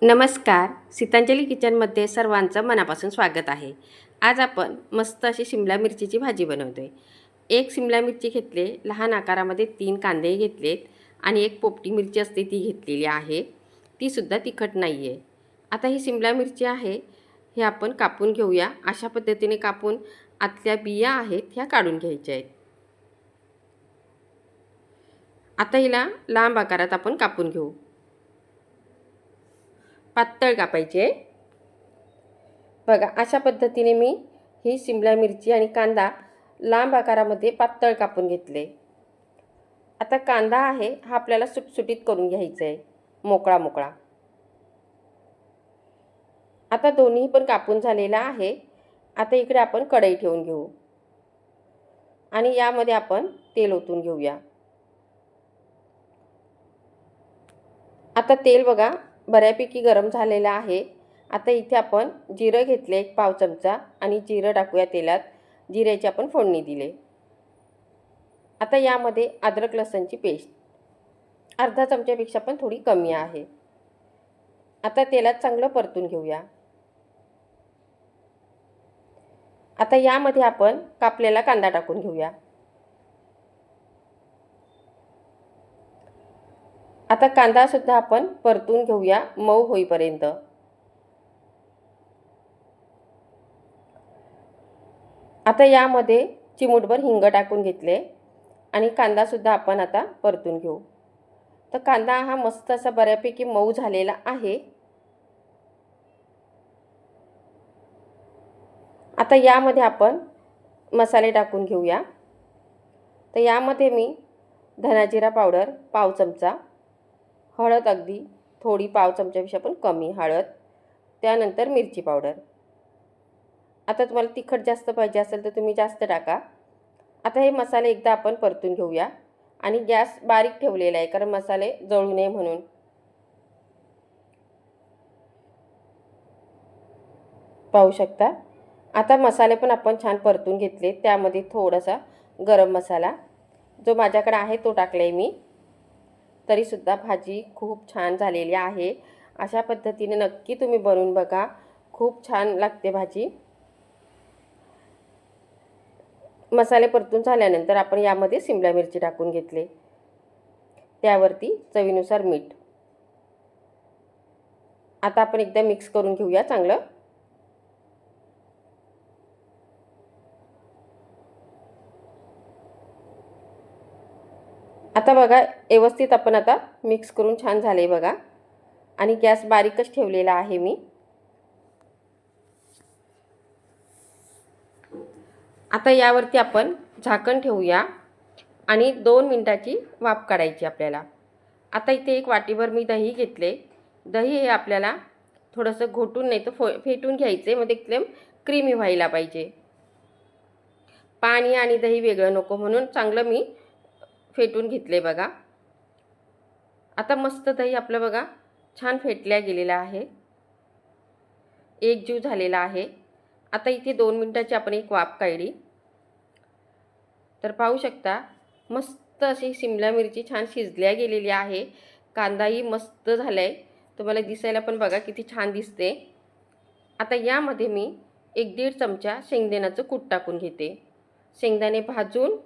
नमस्कार. सीतांजली किचनमध्ये सर्वांचं मनापासून स्वागत आहे. आज आपण मस्त अशी शिमला मिरचीची भाजी बनवतो आहे. एक शिमला मिरची घेतले, लहान आकारामध्ये 3 कांदे घेतलेत आणि एक पोपटी मिरची असते ती घेतलेली आहे. तीसुद्धा तिखट नाही आहे. आता ही शिमला मिरची आहे, हे आपण कापून घेऊया. अशा पद्धतीने कापून आतल्या बिया आहेत ह्या काढून घ्यायच्या आहेत. आता हिला लांब आकारात आपण कापून घेऊ. पातळ कापायचे. बघा अशा पद्धतीने मी ही शिमला मिरची आणि कांदा लांब आकारामध्ये पातळ कापून घेतले. आता कांदा आहे हा आपल्याला सुटसुटीत करून घ्यायचा आहे, मोकळा मोकळा. आता दोन्ही पण कापून झालेला आहे. आता इकडे आपण कढई ठेवून घेऊ आणि यामध्ये आपण तेल ओतून घेऊया. आता तेल बघा बऱ्यापैकी गरम झालेलं आहे. आता इथे आपण जिरं घेतले 1 पाव चमचा आणि जिरं टाकूया तेलात. जिऱ्याची आपण फोडणी दिली. आता यामध्ये अद्रक लसूणची पेस्ट अर्धा चमच्यापेक्षा पण थोडी कमी आहे. आता तेलात चांगलं परतून घेऊया. आता यामध्ये आपण कापलेला कांदा टाकून घेऊया. आता कांदा सुद्धा आपण परतून घेऊया मऊ होईपर्यंत. आता यामध्ये चिमूटभर हिंग टाकून घेतले आणि कांदा सुद्धा आपण आता परतून घेऊ. तर कांदा हा मस्त असा बऱ्यापैकी मऊ झालेला आहे. आता यामध्ये आपण मसाले टाकून घेऊया. तर यामध्ये मी धना जिरा पावडर पाव चमचा, हळद अगदी थोडी पाव चमच्यापेक्षा पण कमी हळद, त्यानंतर मिरची पावडर. आता तुम्हाला तिखट जास्त पाहिजे असेल तर तुम्ही जास्त टाका. आता हे मसाले एकदा आपण परतून घेऊया आणि गॅस बारीक ठेवलेला आहे कारण मसाले जळू नये म्हणून. पाहू शकता. आता मसाले पण आपण छान परतून घेतले. त्यामध्ये थोडासा गरम मसाला जो माझ्याकडे आहे तो टाकला आहे मी. तरीसुद्धा भाजी खूप छान झालेली आहे. अशा पद्धतीने नक्की तुम्ही बनवून बघा, खूप छान लागते भाजी. मसाले परतून झाल्यानंतर आपण यामध्ये शिमला मिरची टाकून घेतले. त्यावरती चवीनुसार मीठ. आता आपण एकदा मिक्स करून घेऊया चांगलं. आता बघा व्यवस्थित आपण आता मिक्स करून छान झाले बघा आणि गॅस बारीकच ठेवलेला आहे मी. आता यावरती आपण झाकण ठेवूया आणि 2 मिनिटाची वाफ काढायची आपल्याला. आता इथे एक वाटीभर मी दही घेतले. दही हे आपल्याला थोडंसं घोटून नाही तर फेटून घ्यायचे, म्हणजे एकदम क्रीमी व्हायला पाहिजे. पाणी आणि दही वेगळं नको म्हणून चांगलं मी फेटून घेतले बघा. आता मस्त दही आपलं बघा छान फेटल्या गेलेलं आहे, एकजीव झालेला आहे. आता इथे 2 मिनिटाची आपण एक वाफ काढली. तर पाहू शकता मस्त अशी शिमला मिरची छान शिजल्या गेलेली आहे. कांदाही मस्त झालाय, तुम्हाला दिसायला पण बघा किती छान दिसते. आता यामध्ये मी 1-1.5 चमचा शेंगदाण्याचं कूट टाकून घेते. शेंगदाणे भाजून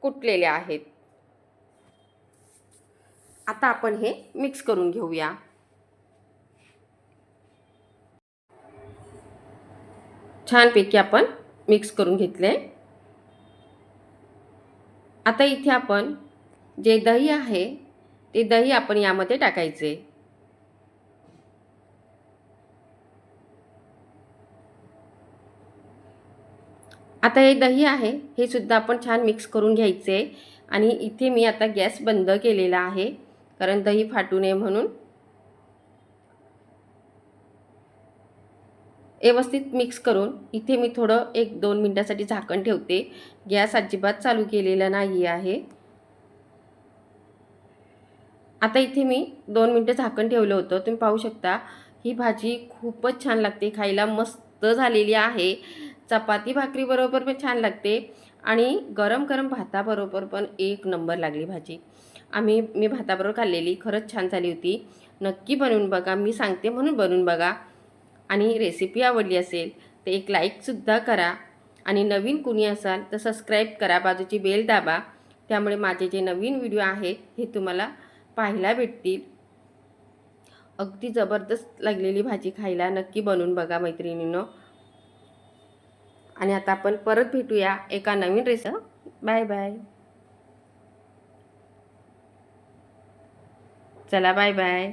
कुटलेले आहेत. आता आपण हे मिक्स करून घेऊया. छानपैकी आपण मिक्स करून घेतले. आता इथे आपण जे दही आहे ते दही आपण यामध्ये टाकायचे. आता हे दही आहे हे सुद्धा आपण छान मिक्स करून घ्यायचे आणि इथे मी आता गॅस बंद केलेला आहे कारण दही फाटू नये म्हणून. व्यवस्थित मिक्स करून इथे मी थोडं 1-2 मिनिटासाठी झाकण ठेवते. गॅस अजिबात चालू केलेला नाही आहे. आता इथे मी 2 मिनिटं झाकण ठेवलं होतं. तुम्ही पाहू शकता ही भाजी खूपच छान लागते, खायला मस्त झालेली आहे. चपाती भाकरी बरोबर पण छान लागते आणि गरम गरम भाताबरोबर पण एक नंबर लागली भाजी. मी भाताबरोबर खाल्लेली, खरंच छान झाली होती. नक्की बनवून बघा. मी सांगते म्हणून बनवून बघा. आणि रेसिपी आवडली असेल तर एक लाईकसुद्धा करा. आणि नवीन कुणी असाल तर सबस्क्राईब करा, बाजूची बेल दाबा. त्यामुळे माझे जे नवीन व्हिडिओ आहेत हे तुम्हाला पाहायला भेटतील. अगदी जबरदस्त लागलेली भाजी खायला. नक्की बनवून बघा मैत्रिणींनो. आणि आता आपण परत भेटूया एका नवीन रेसिपी. Bye bye. चला बाय बाय.